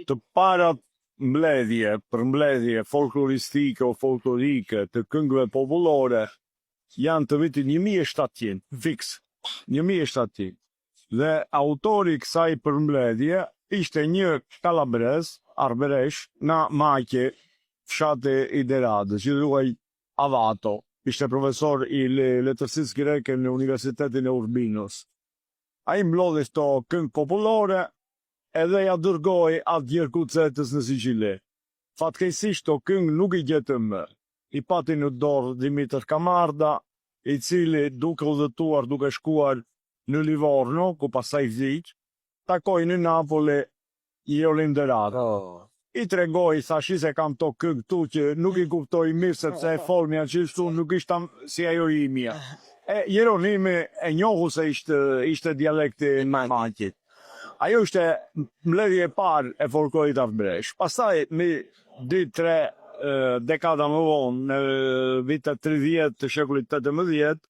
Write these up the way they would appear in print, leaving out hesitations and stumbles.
të parat mbledhje folkloristike o folklorike të këngëve popullore janë të vitit 1700, fix, 1700. Dhe autori i kësaj përmbledhje ishte një kalabrez, arberesh, nga Maqe, fshati i Deradës, që quhej Avato. Ishte profesor i letërsisë greke në Universitetin e Urbinos. Ai mblodhi këto këngë popullore edhe ja dërgoi atë Gjerkucetës në Siçili. Fatkeqësisht këto këngë nuk i gjetëm më. I pati në dorë Dimitër Kamarda, i cili duke udhëtuar, duke shkuar në Livorno, ku pastaj vdiq, takoi në Napoli Iolin Derado. I tregoi, thash se kam to këngë tu që nuk i kuptoi mirë sepse e folmja që nuk ishte si ajo imja. Jeronimi e njohu se ishte dialekti Maqit. Ajo ishte mbledhje e parë e folklorit arbëresh. Pastaj me 2-3 dekada më vonë, në vitet 30 të shekullit 18,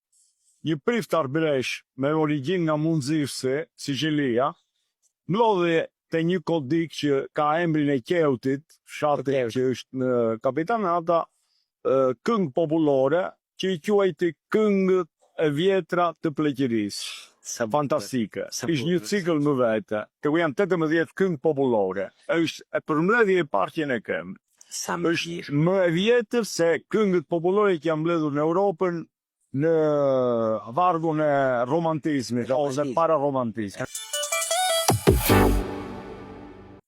një prift arbëresh me origjinë nga Munzivsi, Siçilia, mblodhi te një kodik që ka emrin e Keutit, fshati që është në Kapitanata, këngë popullore që i quajti këngët e vjetra të pleqërisë. Fantastike. Ishte një cikël më vete, ku janë 18 këngë popullore. Është e përmbledhje e parë që ne kemi. Është më e vjetër se këngët popullore që janë mbledhur në Europën në vargun e romantizmit ose para romantizmit.